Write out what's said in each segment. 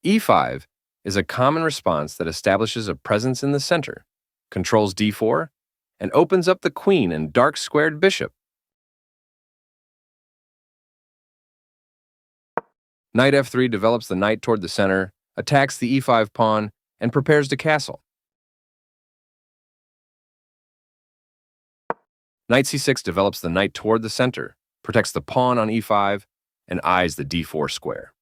E5 is a common response that establishes a presence in the center, controls d4, and opens up the queen and dark squared bishop. Knight f3 develops the knight toward the center, attacks the e5 pawn, and prepares to castle. Knight c6 develops the knight toward the center, protects the pawn on e5, and eyes the d4 square.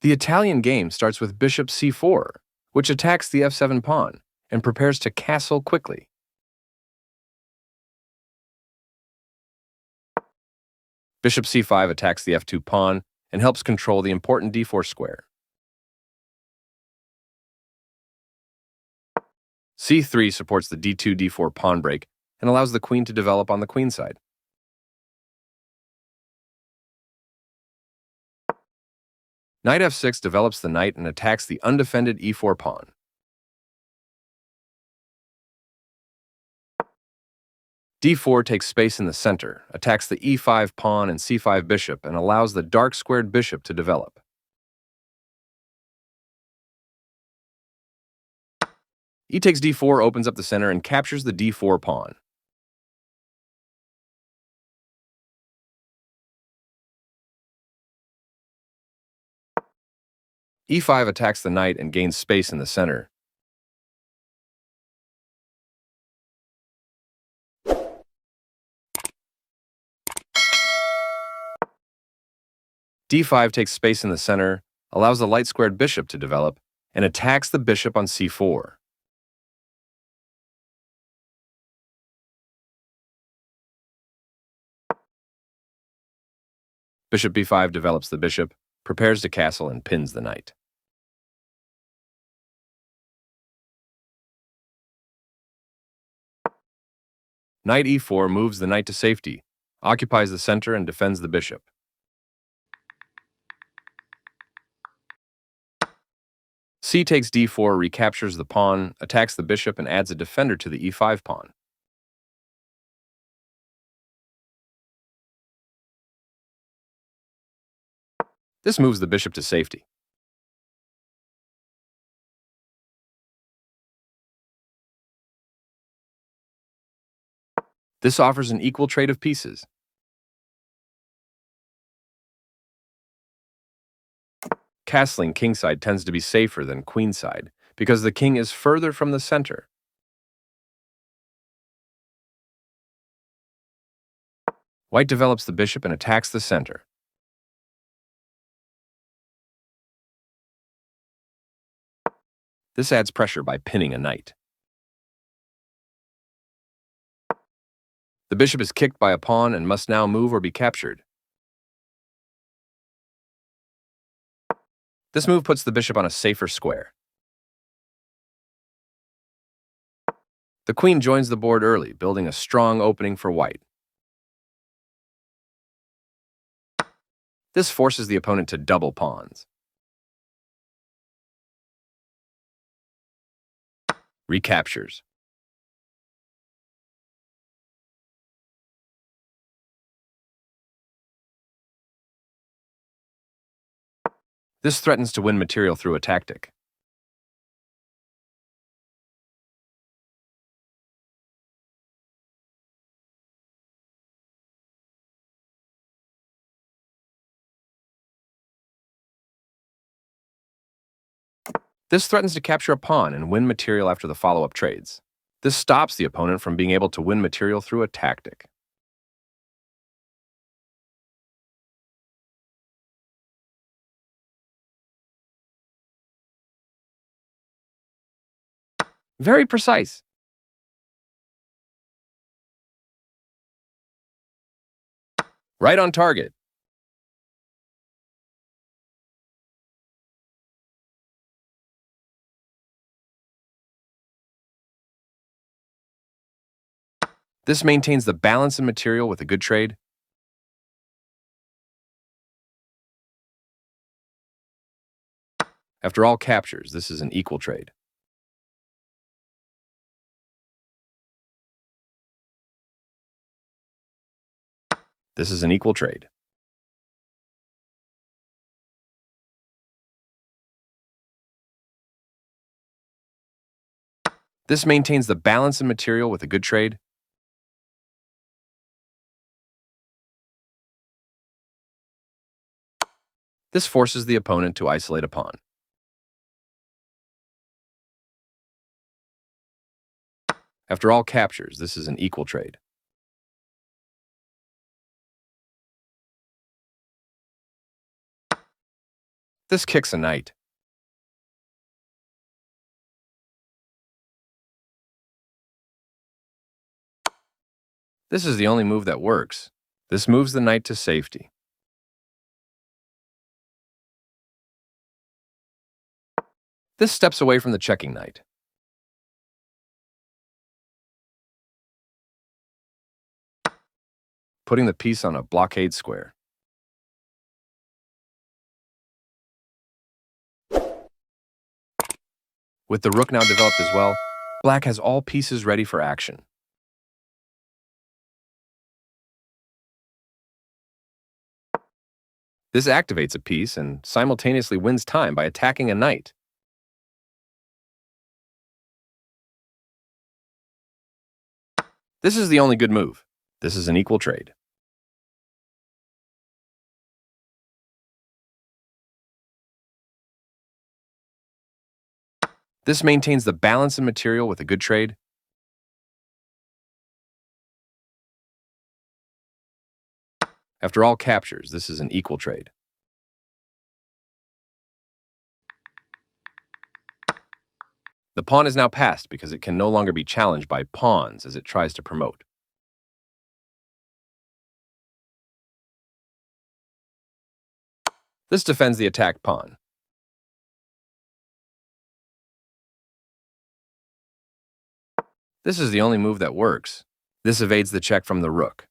The Italian game starts with bishop c4, which attacks the f7 pawn and prepares to castle quickly. Bishop c5 attacks the f2 pawn and helps control the important d4 square. c3 supports the d2-d4 pawn break and allows the queen to develop on the queenside. Knight f6 develops the knight and attacks the undefended e4 pawn. d4 takes space in the center, attacks the e5 pawn and c5 bishop, and allows the dark squared bishop to develop. E takes d4 opens up the center and captures the d4 pawn. e5 attacks the knight and gains space in the center. d5 takes space in the center, allows the light-squared bishop to develop, and attacks the bishop on c4. Bishop b5 develops the bishop, prepares to castle, and pins the knight. Knight e4 moves the knight to safety, occupies the center, and defends the bishop. C takes d4 recaptures the pawn, attacks the bishop, and adds a defender to the e5 pawn. This moves the bishop to safety. This offers an equal trade of pieces. Castling kingside tends to be safer than queenside because the king is further from the center. White develops the bishop and attacks the center. This adds pressure by pinning a knight. The bishop is kicked by a pawn and must now move or be captured. This move puts the bishop on a safer square. The queen joins the board early, building a strong opening for white. This forces the opponent to double pawns. Recaptures. This threatens to win material through a tactic. This threatens to capture a pawn and win material after the follow-up trades. This stops the opponent from being able to win material through a tactic. Very precise. Right on target. This maintains the balance in material with a good trade. After all captures, this is an equal trade. This is an equal trade. This maintains the balance in material with a good trade. This forces the opponent to isolate a pawn. After all captures, this is an equal trade. This kicks a knight. This is the only move that works. This moves the knight to safety. This steps away from the checking knight. Putting the piece on a blockade square. With the rook now developed as well, black has all pieces ready for action. This activates a piece and simultaneously wins time by attacking a knight. This is the only good move. This is an equal trade. This maintains the balance in material with a good trade. After all captures, this is an equal trade. The pawn is now passed because it can no longer be challenged by pawns as it tries to promote. This defends the attacked pawn. This is the only move that works. This evades the check from the rook.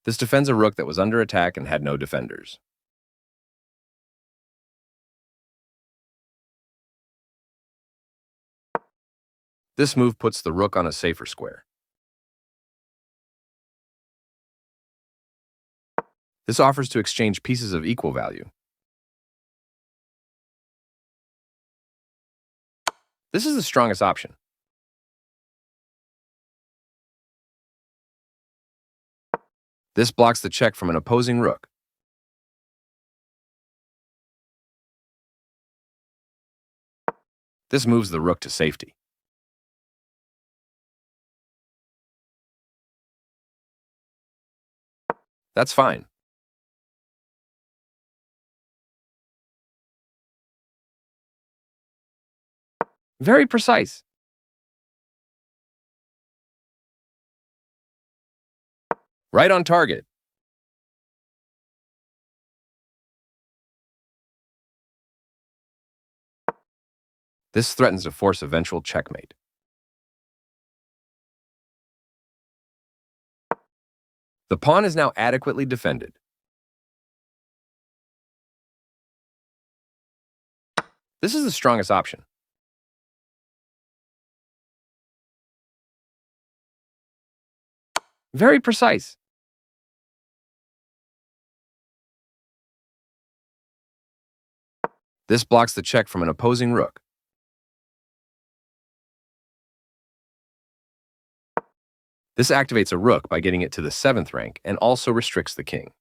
This defends a rook that was under attack and had no defenders. This move puts the rook on a safer square. This offers to exchange pieces of equal value. This is the strongest option. This blocks the check from an opposing rook. This moves the rook to safety. That's fine. Very precise. Right on target. This threatens to force eventual checkmate. The pawn is now adequately defended. This is the strongest option. Very precise. This blocks the check from an opposing rook. This activates a rook by getting it to the 7th rank and also restricts the king.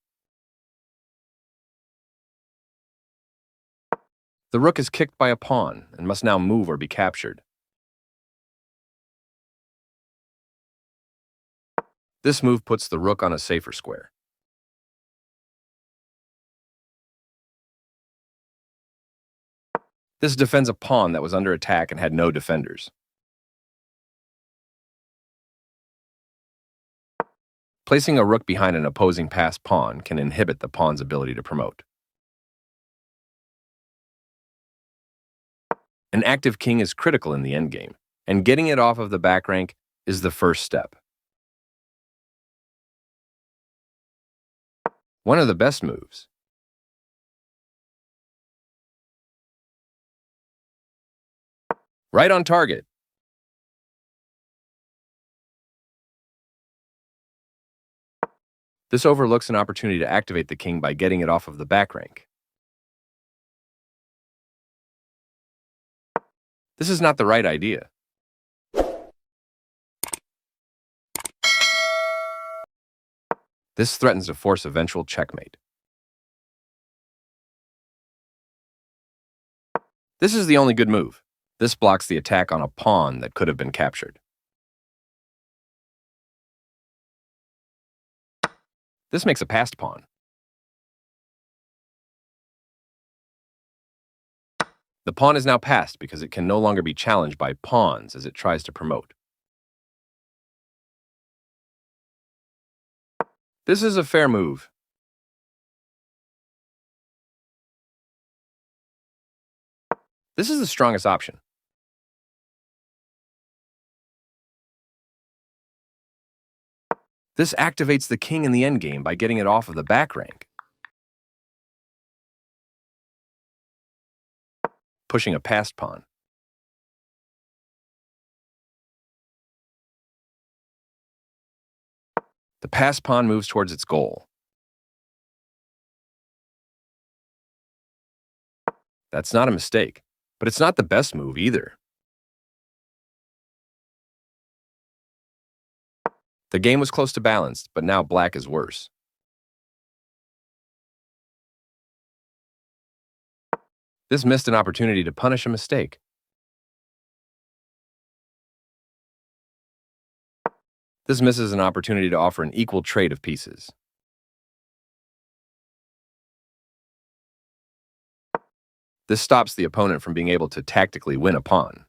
The rook is kicked by a pawn and must now move or be captured. This move puts the rook on a safer square. This defends a pawn that was under attack and had no defenders. Placing a rook behind an opposing passed pawn can inhibit the pawn's ability to promote. An active king is critical in the endgame, and getting it off of the back rank is the first step. One of the best moves. Right on target. This overlooks an opportunity to activate the king by getting it off of the back rank. This is not the right idea. This threatens to force eventual checkmate. This is the only good move. This blocks the attack on a pawn that could have been captured. This makes a passed pawn. The pawn is now passed because it can no longer be challenged by pawns as it tries to promote. This is a fair move. This is the strongest option. This activates the king in the endgame by getting it off of the back rank. Pushing a passed pawn. The passed pawn moves towards its goal. That's not a mistake, but it's not the best move either. The game was close to balanced, but now black is worse. This missed an opportunity to punish a mistake. This misses an opportunity to offer an equal trade of pieces. This stops the opponent from being able to tactically win a pawn.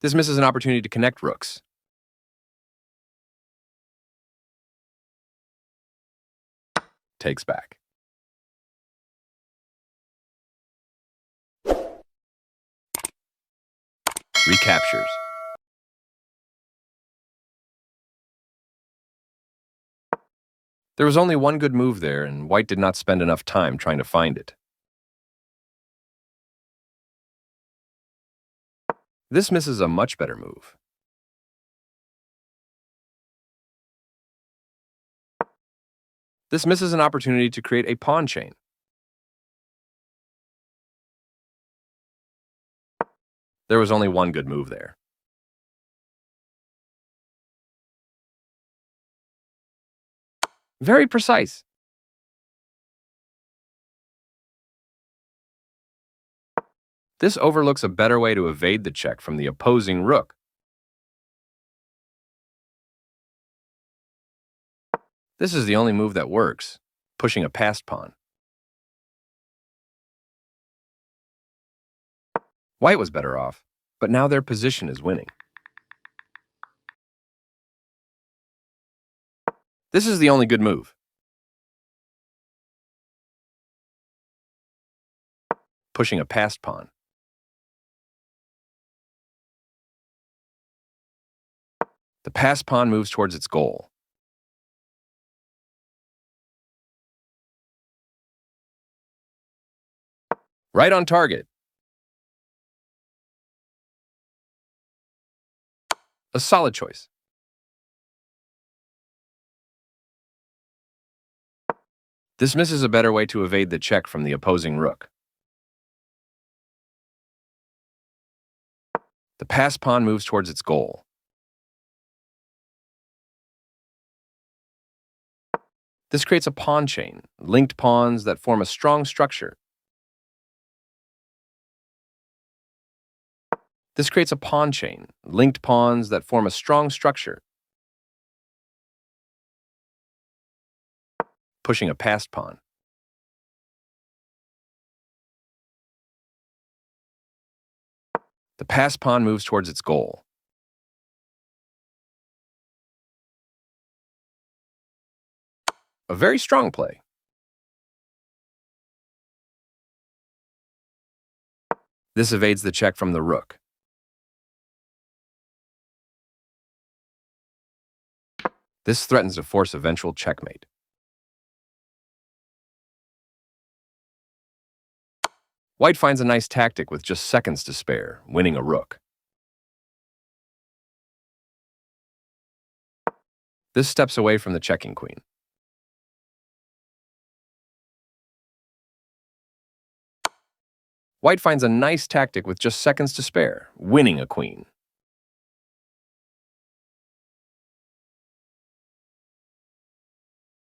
This misses an opportunity to connect rooks. Takes back. Recaptures. There was only one good move there, and white did not spend enough time trying to find it. This misses a much better move. This misses an opportunity to create a pawn chain. There was only one good move there. Very precise. This overlooks a better way to evade the check from the opposing rook. This is the only move that works, pushing a passed pawn. White was better off, but now their position is winning. This is the only good move. Pushing a passed pawn. The passed pawn moves towards its goal. Right on target. A solid choice. This misses a better way to evade the check from the opposing rook. The passed pawn moves towards its goal. This creates a pawn chain, linked pawns that form a strong structure. This creates a pawn chain, linked pawns that form a strong structure. Pushing a passed pawn. The passed pawn moves towards its goal. A very strong play. This evades the check from the rook. This threatens to force eventual checkmate. White finds a nice tactic with just seconds to spare, winning a rook. This steps away from the checking queen. White finds a nice tactic with just seconds to spare, winning a queen.